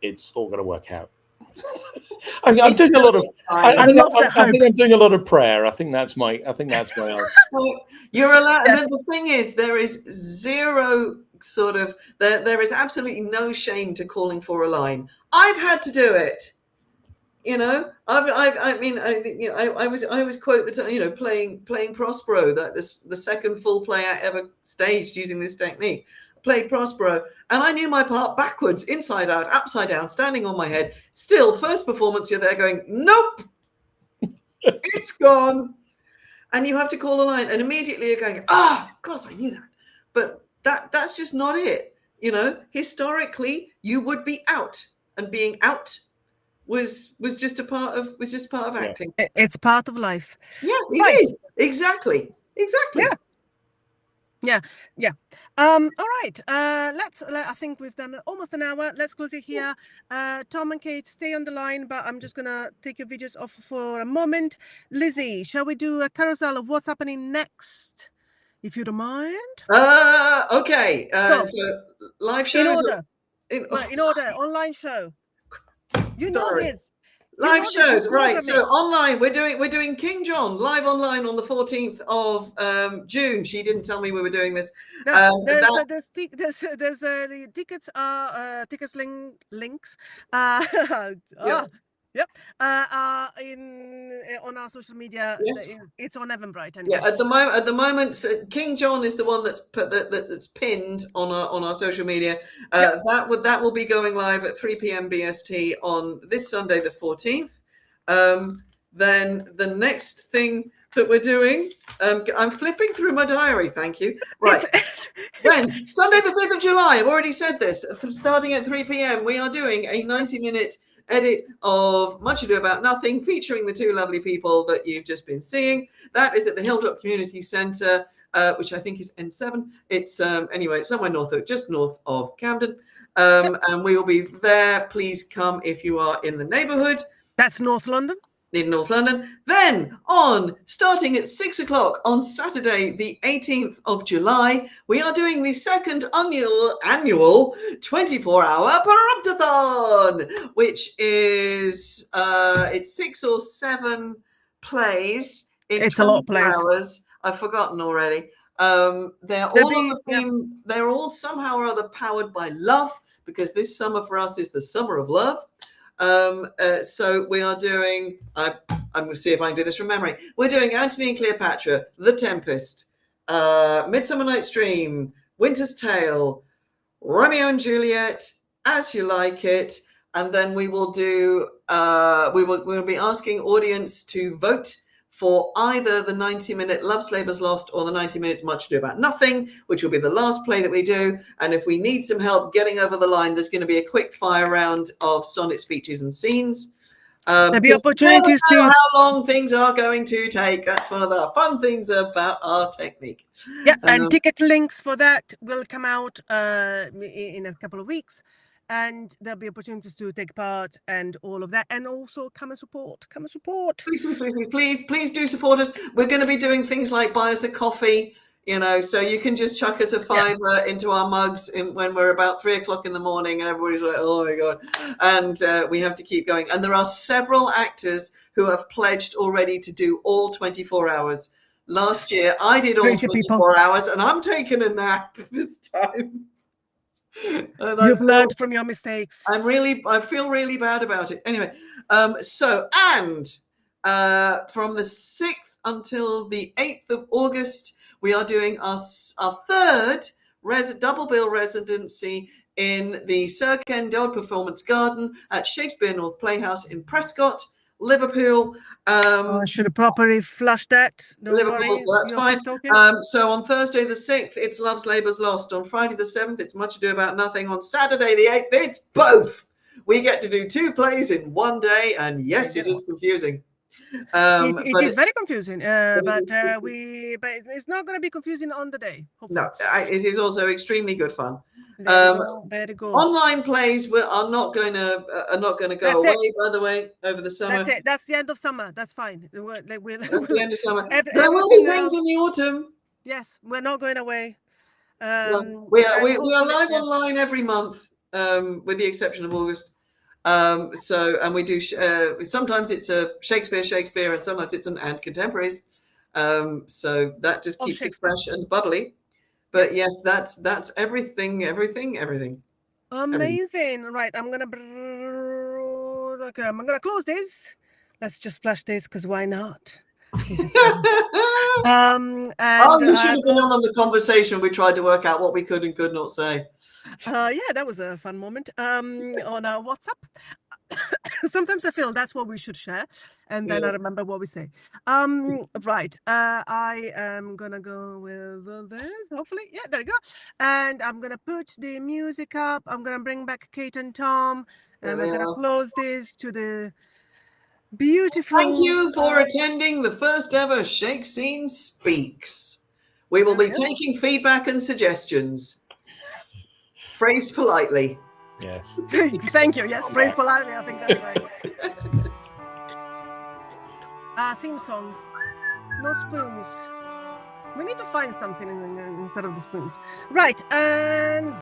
it's all going to work out. I'm doing a lot of. I think I'm doing a lot of prayer. I think that's my answer. You're allowed. Yes. The thing is, there is zero sort of there is absolutely no shame to calling for a line. I've had to do it. I always quote the playing Prospero, that the second full play I ever staged using this technique. Played Prospero, and I knew my part backwards, inside out, upside down, standing on my head. Still, first performance, you're there going, nope, it's gone. And you have to call a line, and immediately you're going, God, I knew that. But that's just not it. Historically, you would be out, and being out was just part of acting. It's part of life. Yeah, it is. Exactly. Yeah. All right. I think we've done almost an hour. Let's close it here. Tom and Kate, stay on the line, but I'm just gonna take your videos off for a moment. Lizzie, shall we do a carousel of what's happening next, if you don't mind? Okay. So live shows. In order. Online show. You know this. Live shows, right? So online, we're doing King John live online on the 14th of June. She didn't tell me we were doing this. No, there's the tickets are links. Yep. On our social media, yes. It's on Eventbrite. Yeah, at the moment, King John is the one that's pinned on our social media. Yep. That will be going live at 3 p.m. BST on this Sunday, the 14th. Then the next thing that we're doing, I'm flipping through my diary. Thank you. Right. Then Sunday, the 5th of July. I've already said this. Starting at 3 p.m. We are doing a 90-minute edit of Much Ado About Nothing, featuring the two lovely people that you've just been seeing. That is at the Hilltop Community Centre, which I think is N7. It's anyway, it's somewhere just north of Camden, and we will be there. Please come if you are in the neighbourhood. That's North London. In North London. Then starting at 6 o'clock on Saturday, the 18th of July, we are doing the second annual 24-hour Promptathon, which is it's 6 or 7 plays in 24 hours. I've forgotten already. They're all somehow or other powered by love, because this summer for us is the summer of love. So we are doing, I'm going to see if I can do this from memory. We're doing Antony and Cleopatra, The Tempest, Midsummer Night's Dream, Winter's Tale, Romeo and Juliet, As You Like It. And then we will do, we'll be asking audience to vote for either the 90-minute Love's Labour's Lost or the 90 minutes Much Ado About Nothing, which will be the last play that we do. And if we need some help getting over the line, there's going to be a quick fire round of sonnet, speeches and scenes. There'll be because we never opportunities know to. how long things are going to take. That's one of the fun things about our technique. Yeah, and Um, ticket links for that will come out in a couple of weeks, and there'll be opportunities to take part and all of that, and also come and support. Come and support. please do support us. We're going to be doing things like buy us a coffee, so you can just chuck us a fiver into our mugs when we're about 3 o'clock in the morning and everybody's like, oh my God. And we have to keep going. And there are several actors who have pledged already to do all 24 hours. Last year, I did all Crazy 24 hours and I'm taking a nap this time. And You've learned from your mistakes. I feel really bad about it. Anyway, from the 6th until the 8th of August, we are doing our third double bill residency in the Sir Ken Dodd Performance Garden at Shakespeare North Playhouse in Prescott, Liverpool. I should have properly flushed that. Don't Liverpool, worry. that's You'll fine. keep talking. So on Thursday the 6th, it's Love's Labour's Lost. On Friday the 7th, it's Much Ado About Nothing. On Saturday the 8th, it's both. We get to do 2 plays in one day, and yes, it is confusing. It is very confusing, but it's not going to be confusing on the day. Hopefully. No, it is also extremely good fun. There you go. Online plays are not going to go away. By the way, over the summer. That's it. That's the end of summer. That's fine. That's the end of summer. There will everything be things else- in the autumn. Yes, we're not going away. We are live online every month, with the exception of August. And we do sometimes it's a Shakespeare, and sometimes it's an and contemporaries. So that just keeps it fresh and bubbly. But yes, that's everything. Amazing. Right, I'm gonna close this. Let's just flash this because why not? This is fun. You should have been on the conversation. We tried to work out what we could and could not say. Yeah, that was a fun moment. On our WhatsApp. Sometimes I feel that's what we should share, and then I remember what we say. Right. I am gonna go with this. Hopefully, yeah, there you go. And I'm gonna put the music up. I'm gonna bring back Kate and Tom, and we're gonna close this to the beautiful. Thank you for attending the first ever Shake Scene Speaks. We will be taking feedback and suggestions, phrased politely. Yes. Thank you. Yes, phrase politely. I think that's right. Theme song. No spoons. We need to find something instead of the spoons. Right. And